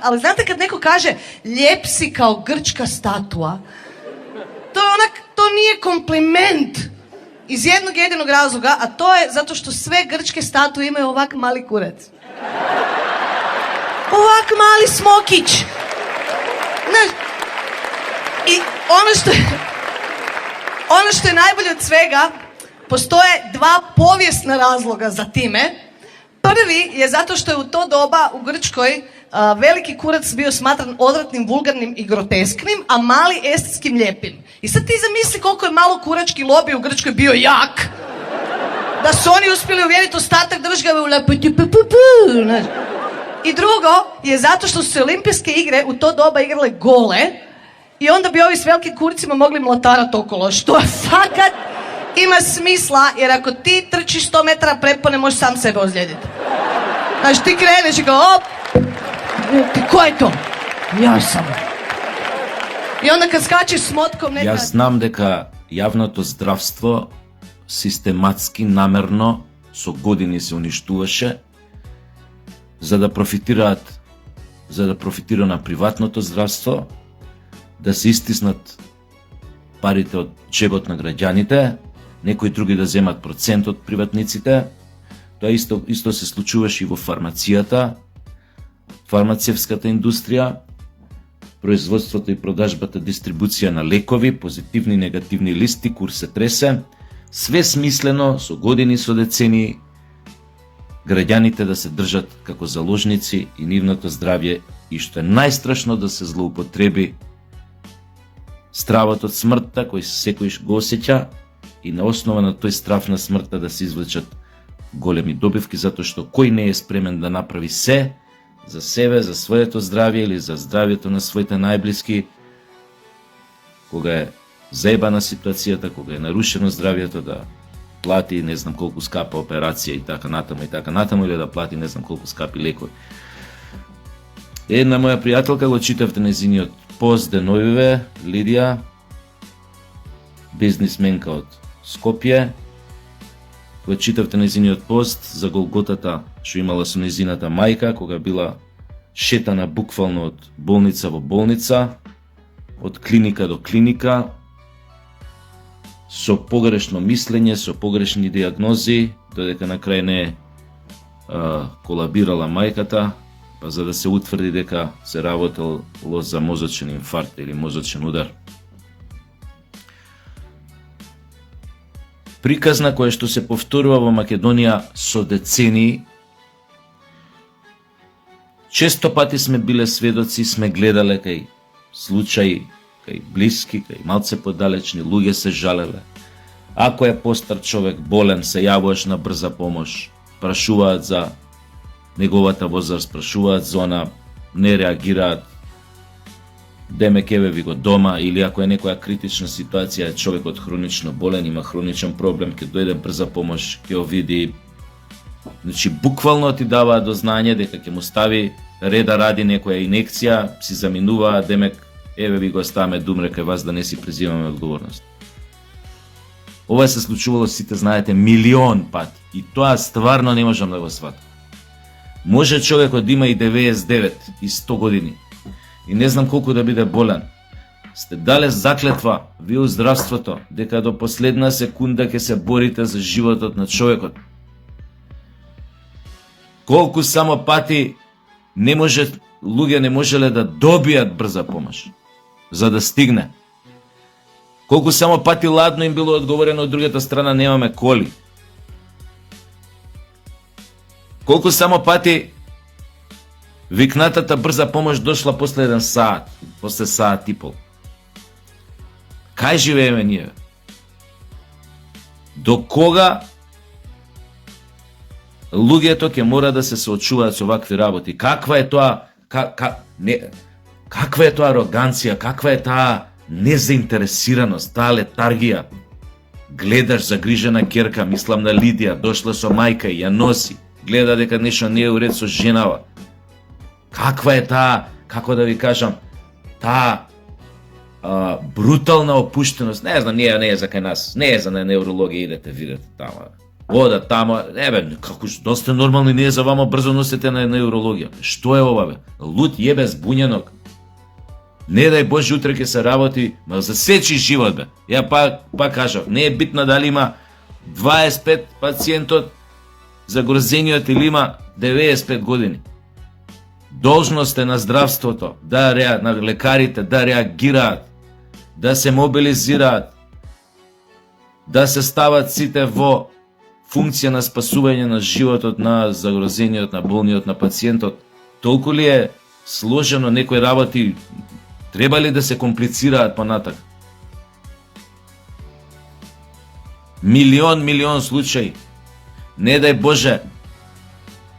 ali znate kad neko kaže lijep si kao grčka statua, to nije kompliment iz jednog jedinog razloga, a to je zato što sve grčke statue imaju ovak mali kurac. Ovak mali smokić. Znaš, i ono što je najbolje od svega, postoje dva povijesna razloga za time. Prvi je zato što je u to doba u Grčkoj veliki kurac bio smatran odvratnim, vulgarnim i grotesknim, a mali estetskim lijepim. I sad ti zamisli koliko je malo kurački lobby u Grčkoj bio jak. Da su oni uspjeli uvjeriti ostatak države u I drugo je zato što su se olimpijske igre u to doba igrale gole i onda bi ovi s velikim kuricima mogli mlatarat okolo, što fakat ima smisla, jer ako ti trčiš 100 metara prepone, možeš sam sebe ozlijediti. Znači ti kreneš i kao op, ko je to? Ja sam. I onda kad skačeš s motkom nekad... Јас знам дека јавното здравство систематски, намерно, со години се уништуваше за да профитира на приватното здравство, да се истиснат парите од джебот на граѓаните, некои други да земат процент од приватниците. Тоа исто се случуваше и во фармацијата, фармацевската индустрија, производството и продажбата, дистрибуција на лекови, позитивни и негативни листи, курс се тресе, све смислено, со години, со децени, граѓаните да се држат како заложници и нивното здравје и што е најстрашно да се злоупотреби стравот од смртта кој секојш го осеќа и на основа на тој страв на смртта да се извлечат големи добивки, затоа што кој не е спремен да направи се за себе, за своето здравје или за здравјето на своите најблиски, кога е заебана ситуацијата, кога е нарушено здравјето, да плати не знам колку скапа операција и така натаму, или да плати не знам колку скапи лекови. Една моја пријателка го читавте нејзиниот пост деновиве, Лидија, бизнисменка од Скопје, го читавте нејзиниот пост за голготата што имала со нејзината мајка, кога била шетана буквално од болница во болница, од клиника до клиника, со погрешно мислење, со погрешни диагнози, додека на крај не колабирала мајката, па за да се утврди дека се работело за мозочен инфаркт или мозочен удар. Приказна која што се повторува во Македонија со децении. Често пати сме биле сведоци, сме гледале кај случаи, кај блиски, кај малце подалечни луѓе се жалеле. Ако е постар човек болен, се јавуваш на брза помош, прашуваат за неговата возраст, прашуваат за она, не реагираат, демек еве ви го дома, или ако е некоја критична ситуација, човекот хронично болен, има хроничен проблем, ќе дојде брза помош, ќе види. Значи, буквално ти даваа до знање дека ќе му стави реда ради некоја инекција, си заминуваа, демек еве ви го ставаме думре кај вас да не си презимаме одговорност. Ова се случувало, сите знаете, милион пати. И тоа стварно не можам да го сватам. Може човекот да има и 99 и 100 години и не знам колку да биде болен. Сте дале заклетва, вие у здравството, дека до последна секунда ќе се борите за животот на човекот. Колку само пати луѓе не можеле да добијат брза помош, за да стигне. Колку само пати ладно им било одговорено од другата страна, немаме коли. Колку само пати викнатата брза помош дошла после 1 саат, после саат и пол. Кај живееме ние? До кога луѓето ќе мора да се соочуваат со вакви работи? Каква е тоа каква е тоа ароганција, каква е таа незаинтересираност, таа летаргија? Гледаш загрижена ќерка, мислам на Лидија, дошла со мајка и ја носи, гледа дека нешто не е уред со женава. Каква е таа, како да ви кажам, таа брутална опуштеност? Не знам, не е за кај нас, не е за неврологија, идете, видете тама. Ода тамо, како доста нормално, не е за вама брзо носите на неврологија. Што е ова бе? Луд јебе збуњенок. Не дај Боже утре ќе се работи, ма за сечи живот бе. Ја пак кажав, не е битно дали има 25 пациентот загрозениот или има 95 години. Должност е на здравството, на лекарите да реагираат, да се мобилизираат, да се стават сите во функција на спасување на животот на загрозениот, на болниот, на пациентот. Толку ли е сложено некои работи, треба ли да се комплицираат понатак? Милион случаи. Не дај Боже,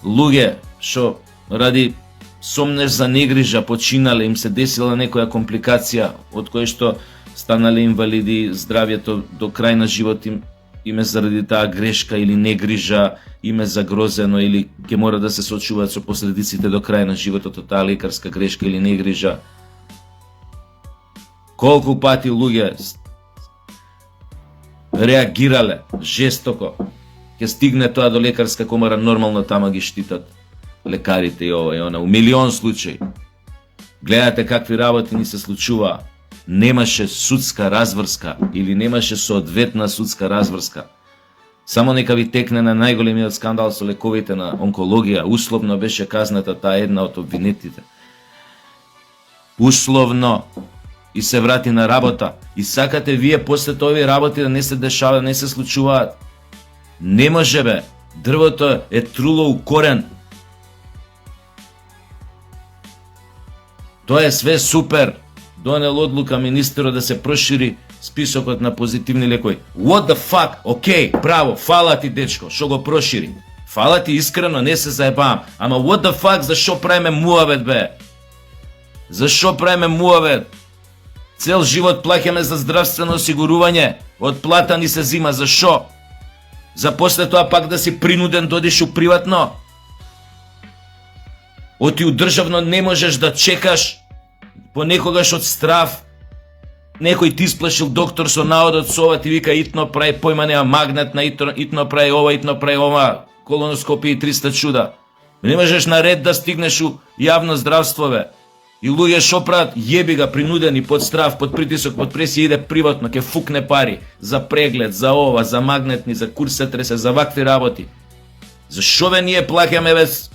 луѓе што ради сомнеш за негрижа починале, им се десила некоја компликација од кој што станале инвалиди, здравјето до крај на живот им е заради таа грешка или негрижа, им е загрозено или ќе мора да се соочуваат со последиците до крај на животот од таа лекарска грешка или негрижа. Колку пати луѓе реагирале жестоко, ќе стигне тоа до лекарска комора, нормално тама ги штитат лекарите и ова и она, у милион случаи. Гледате какви работи ни се случува. Немаше судска разврска или немаше соодветна судска разврска. Само нека ви текне на најголемиот скандал со лековите на онкологија. Условно беше казната таа една од обвинетите. Условно. И се врати на работа. И сакате вие после овие работи да не се дешава, не се случуваат. Не може бе. Дрвото е труло у корен. Тоа е све супер. Донел одлука министерот да се прошири списокот на позитивни лекови. What the fuck? Океј, браво, фала ти дечко, што го прошири. Фала ти искрено, не се заебавам. Ама what the fuck, зашо правиме муавет бе? Зашо правиме муавет? Цел живот плаќаме за здравствено осигурување. Од плата ни се зима, зашо? За после тоа пак да си принуден додиш у приватно? Оти у државно не можеш да чекаш, понекогаш од страв. Некој ти исплашил доктор со наодот со ова, ти вика итно прави, појма нема магнетна, итно прави ова, колоноскопија и 300 чуда. Не можеш на ред да стигнеш у јавно здравство бе. И луѓе шо прават? Јеби ga, принудени, под страв, под притисок, под пресија, иде приватно, ке фукне пари за преглед, за ова, за магнетни, за курсе тресе, за вакви работи. Зашо бе ние плаќаме без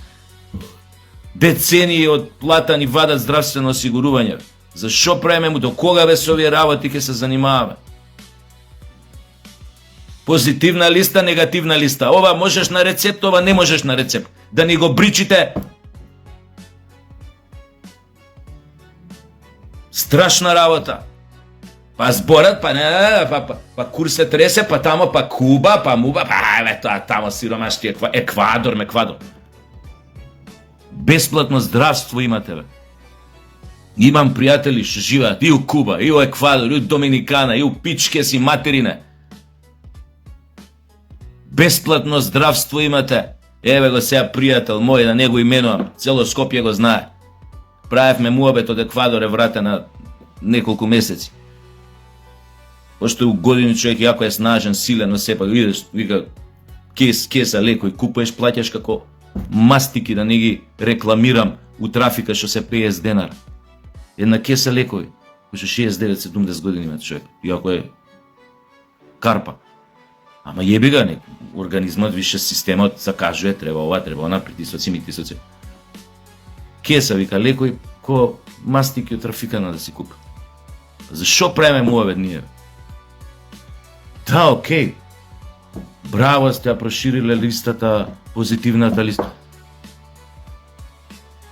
децении од плата ни вадат здравствено осигурување? Зашо правиме му, до кога бе со овие работи ќе се занимаваме? Позитивна листа, негативна листа. Ова можеш на рецепт, ова не можеш на рецепт. Да ни го бричите. Страшна работа. Па зборат, па курсе тресе, па тамо, па Куба, па Муба, тоа тамо сиромашки Еквадор. Бесплатно здравство имате бе. Имам пријатели што живеат и у Куба, и у Еквадор, и у Доминикана, и у пичке си материне. Бесплатно здравство имате. Еве го сега пријател мој, да не го именувам, цело Скопје го знае. Правевме муабет од Еквадор, е вратен на неколку месеци. Пошто у години човек јако е снажен, силен, но сепак идеш, вика, кеса лекој, купуваш, плаќаш како мастики, да не ги рекламирам у трафика што се 50 денара. Една кеса лекови, кој што 69-70 години има човек, иако е карпа. Ама јеби га, организмот, више системот закажува, треба ова, треба она, притисоци, митисоци. Кеса, вика, лекој, ко мастики од трафикана да си купи. Зашо правиме муавет ние? Да, окей. Браво, сте ја прошириле листата, позитивната листа.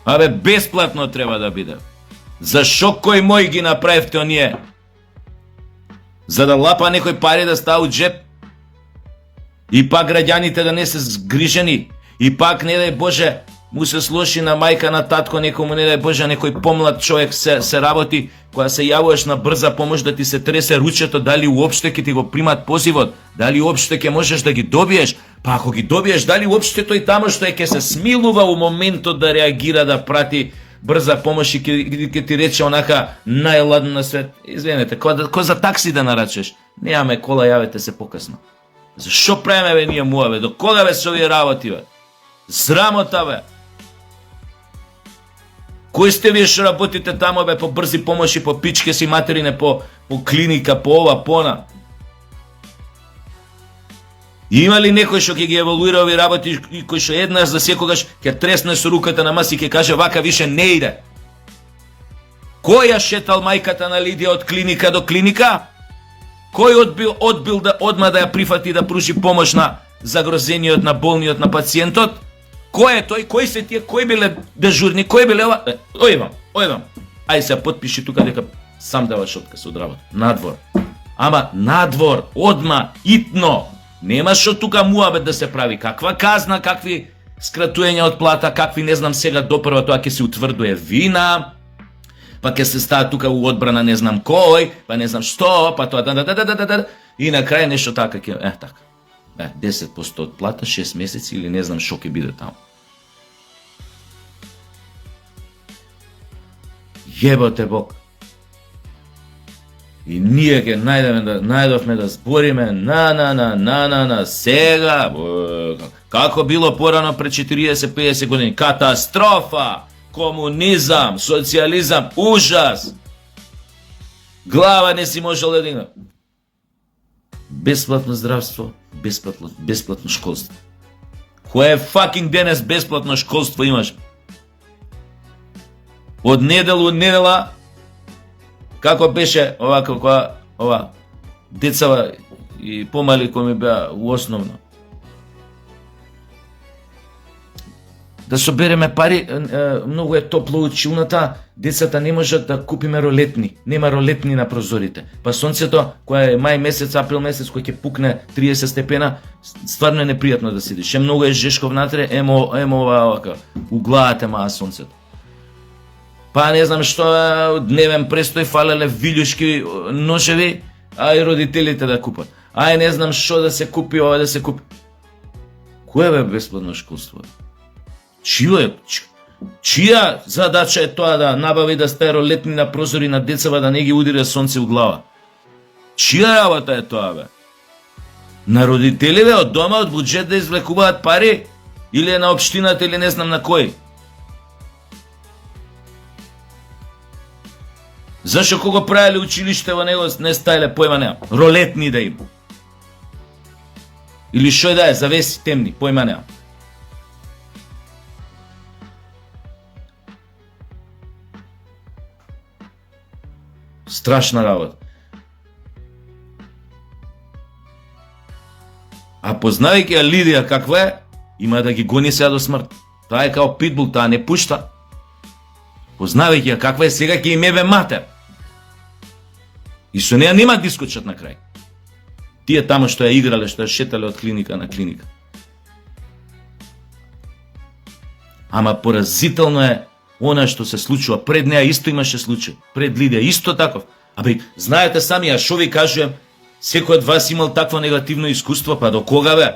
Абе, бесплатно треба да биде. Зашо кој мој ги направивте оние? За да лапа некој пари да става у джеп? И пак граѓаните да не се згрижени? И пак, не дај Боже, му се слоши на мајка, на татко, некому, не дај Боже, некој помлад човек се работи, кога се јавуваш на брза помош да ти се тресе ручето, дали уопште ќе ти го примат позивот, дали уопште ќе можеш да ги добиеш, па ако ги добиеш, дали уопште тој тамо што ќе се смилува у моментот да реагира, да прати брза помош и ќе ти рече онака најладно на свет. Извинете, кој за такси да нарачеш? Немаме кола, јавете се покасно. Зашо правиме бе ние муа бе? До кога бе со овие работи бе? Срамота бе. Кои сте вие што работите тамо бе по брзи помоши, по пичке си материне, по клиника, по ова, по она? Има ли некој што ќе ги еволуира овие работи и кој што еднаш за секогаш ќе тресне со руката на маса и ќе каже вака више не иде? Кој ја шетал мајката на Лидија од клиника до клиника? Кој одбил да одма да ја прифати да пружи помош на загрозениот, на болниот, на пациентот? Кој е тој? Кој се тие? Кој биле дежурни? Кој биле ова? Ојвам. Ај се потпиши тука дека сам даваш отказ од работа. Надвор. Ама надвор, одма, итно. Нема што тука муабет да се прави. Каква казна, какви скратувања од плата, какви не знам сега допрва тоа ќе се утврдува вина, па ќе се става тука у одбрана не знам кој, па не знам што, па тоа и на крај нешто така ќе така. 10% од плата, 6 месеци или не знам што ќе биде таму. Јеботе Бог. И ние ќе најдовме да збориме на сега, како било порано пред 40-50 години. Катастрофа, комунизам, социализам, ужас. Глава не си можел да дигна. Бесплатно здравство, бесплатно школство. Кое факинг денес бесплатно школство имаш? Од недела, како беше ова децава и помали кои ми беа у основно. Да собереме пари, многу е топло училната, децата не можат да купиме ролетни. Нема ролетни на прозорите. Па сонцето, која е мај месец, април месец, кој ќе пукне 30 степена, стварно е непријатно да седиш. Многу е жешко внатре, емо ова, у главата маа сонцето. Па не знам што, дневен престој, фалеле вилјушки ножеви, а и родителите да купат. Ај не знам што да се купи, ова да се купи. Кој бе бесплатно школство? Чија задача е тоа да набави да стаи ролетни на прозори на децава да не ги удира сонце у глава? Чија работа е тоа бе? На родителиве од дома, од буџет да извлекуваат пари? Или на општината или не знам на кој? Зашо кога правеле училиште во него не стајле појма нема? Ролетни да има. Или шо да е, завеси темни, појма нема. Страшна работа. А познавајќи ја Лидија каква е, има да ги гони сега до смрт. Таа е као питбул, таа не пушта. Познавајќи ја каква е, сега ќе им ебе матер. И со неја нема да искочат на крај. Тие тамо што ја играле, што ја шетале од клиника на клиника. Ама поразително е она што се случува. Пред неја исто имаше случај. Пред Лидија исто таков. Абе, знаете сами, а шо ви кажувам, секој од вас имал такво негативно искуство, па до кога бе?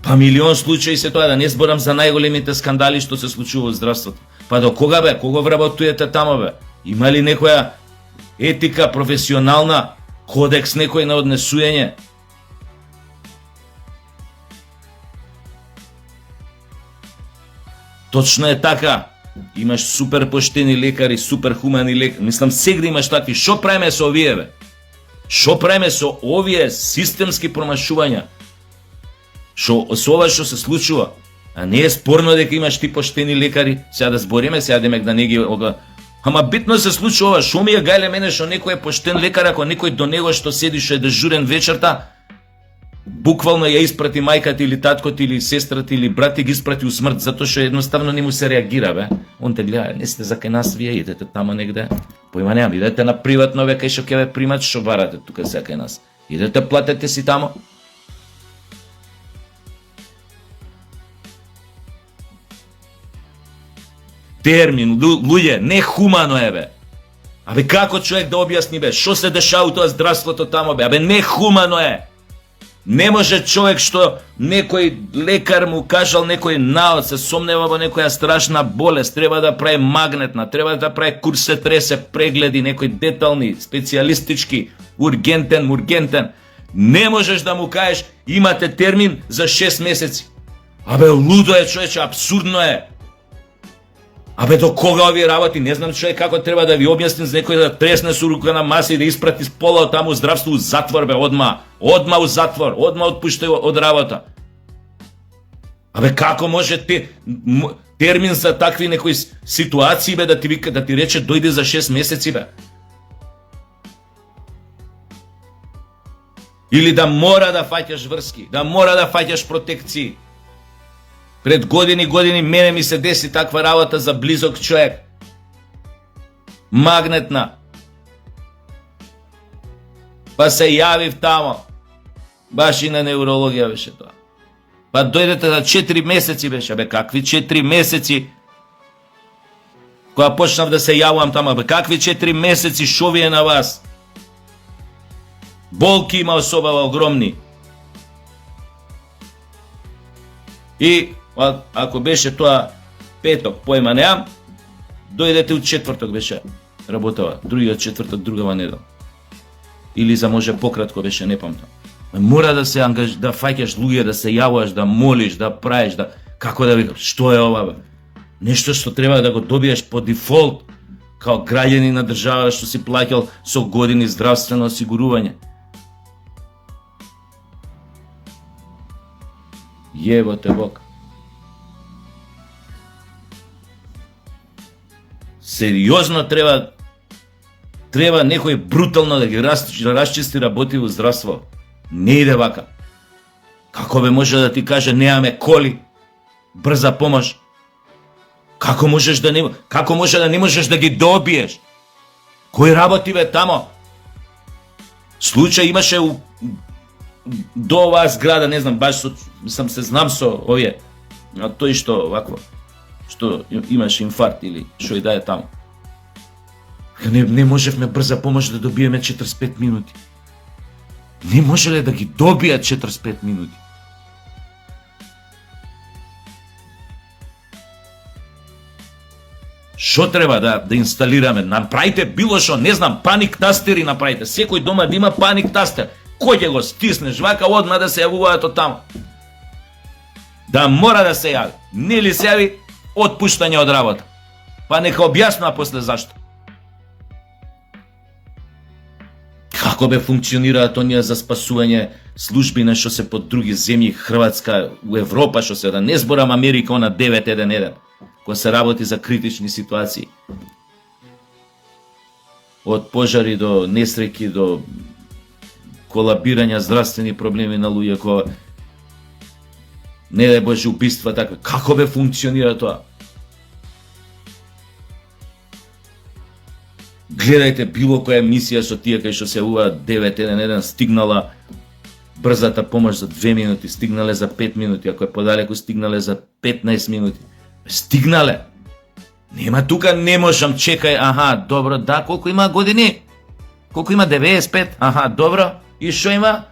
Па милион случаи се тоа, да не зборам за најголемите скандали што се случува во здравството. Па до кога бе? Кого вработуете тамо бе? Има ли некоја етика, професионална, кодекс некој на однесување? Точно е така. Имаш супер поштени лекари, супер хумани лекари. Мислам, сегде имаш такви. Шо правиме со овие бе? Шо правиме со овие системски промашувања? Со ова што се случува? А не е спорно дека имаш ти поштени лекари. Сега да збориме, сега демек да не ги... Ама битно се случува ова. Шо ми ја гајле мене што некој е поштен лекар, ако некој до него што седи што е дежурен вечерта, буквално ја испрати мајката или таткот или сестрата или брат и ги испрати у смрт, затоа што едноставно не му се реагира, бе. Он те гледа, не сте за кај нас, вие идете тама негде. Појма немам, идете на приватно, ве, кај што ќе ве примат, што барате тука сега кај нас. Идете, платете си тамо. Термин, луѓе, нехумано е, бе. Абе, како човек да објасни, бе, што се дешава у тоа здравството тамо, бе? Абе, нехумано е. Не може човек што некој лекар му кажал некој наод, се сомнева во некоја страшна болест, треба да прави магнетна, треба да прави курсе тресе, прегледи, некој детални, специјалистички, ургентен, Не можеш да му кажеш, имате термин за 6 месеци. Абе, лудо е, човече, абсурдно е. Абе, до кога овие работи? Не знам, човек, како треба да ви објасним за некој да тресне со рука на маса и да испрати с пола таму здравство у затвор, бе, одма у затвор, одма отпуштај од работа. Абе, како може термин за такви некои ситуации, бе, да ти вика, да ти рече дојде за 6 месеци, бе? Или да мора да фаќаш врски, да мора да фаќаш протекции. Пред години мене ми се деси таква работа за близок човек. Магнетна. Па се јавив тамо. Баш и на неврологија беше тоа. Па дојдете за 4 месеци беше, бе, какви 4 месеци? Кога почнав да се јавувам тамо, бе, какви 4 месеци, шо ви е на вас? Болки има особава огромни. И ако беше тоа петок, појма неам, дојдете у четврток беше работава, другиот четврток, другава недела. Или за може пократко беше, не памтам. Мора да се да фаќаш луѓе, да се јавуваш, да молиш, да правиш, да како да викаш, што е ова, бе? Нешто што треба да го добиеш по дефолт као граѓани на држава што си плаќал со години здравствено осигурување. Јеботе Бог. Сериозно треба некој брутално да ги расчисти работи во здравство. Не иде вака. Како бе може да ти каже немаме коли, брза помош? Како може да не можеш да ги добиеш? Кој работи бе тамо? Случај имаше до оваа зграда, не знам, баш знам со овие, а тој што вакво, што имаше инфаркт или што и да е таму. Не можевме брза помош да добиеме 45 минути. Не можеле да ги добијат 45 минути. Шо треба да инсталираме? Направите било шо, не знам, паник тастери направите. Секој дома да има паник тастер. Кој ќе го стиснеш вака, одма да се јавуваат од таму. Да мора да се јави. Не ли се јави, отпуштање од работа. Па нека објаснува после зашто. Како бе функционираат оние за спасување служби на што се под други земји, Хрватска, у Европа, што се да не зборам Америка, она 911, која се работи за критични ситуации. Од пожари до несреќи, до колабирање здравствени проблеми на луѓе, која не дај Боже убиства, така. Како бе функционира тоа? Гледајте било која емисија со тие кај што се јавува 911, стигнала брзата помош за 2 минути, стигнале за 5 минути, ако е подалеку стигнале за 15 минути. Стигнале. Нема тука, не можам, чекај, аха, добро, да, колку има години? Колку има, 95? Аха, добро. И шо има?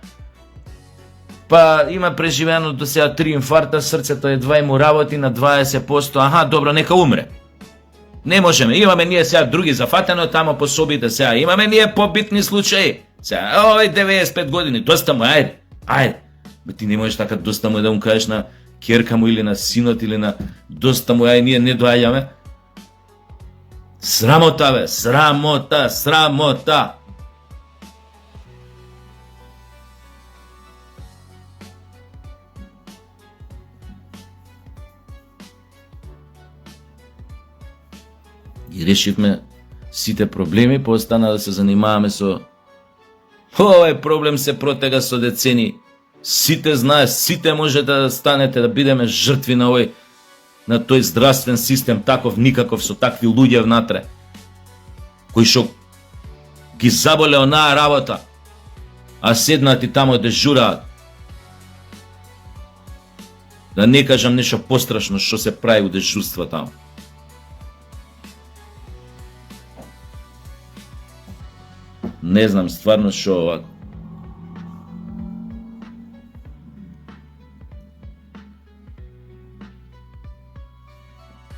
Па има преживено до сега 3 инфаркта, срцето едва му работи на 20%, аха, добро, нека умре. Не можеме, имаме ние сега други зафатено тамо по собите сега, имаме ние побитни случаи. Сега, овој 95 години, доста му, ајде. Бе ти не можеш така доста му да му кажеш на керка му или на синот или на доста му, ние не доаѓаме. Срамота бе, срамота. И решивме сите проблеми, поостана да се занимаваме со овој проблем се протега со децени. Сите знаеш, сите може да станете да бидеме жртви на тој здравствен систем, таков никаков, со такви луѓе внатре, кои што ги заболе онаа работа, а седнати тамо дежураат. Да не кажам нешто пострашно што се прави у дежурства тамо. Не знам стварно што овако.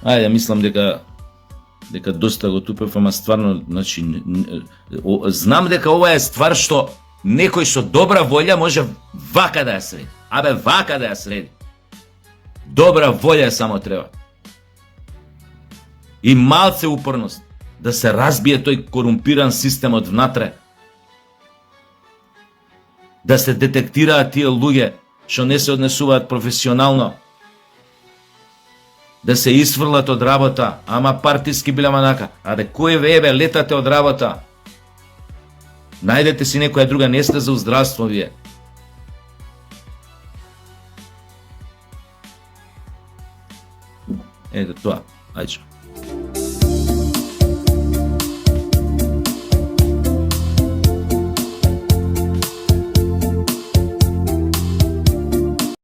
Ајде, мислам дека доста го тупев, ама стварно, значи, знам дека ова е ствар што некој со добра волја може вака да ја среди. Абе, вака да ја среди. Добра волја само треба. И малце упорност да се разбие тој корумпиран систем од внатре. Да се детектираат тие луѓе што не се однесуваат професионално. Да се исфрлат од работа, ама партиски биле манака. Абе, кој ве летате од работа? Најдете си некоја друга, не сте за здравство вие. Ето тоа, ајде.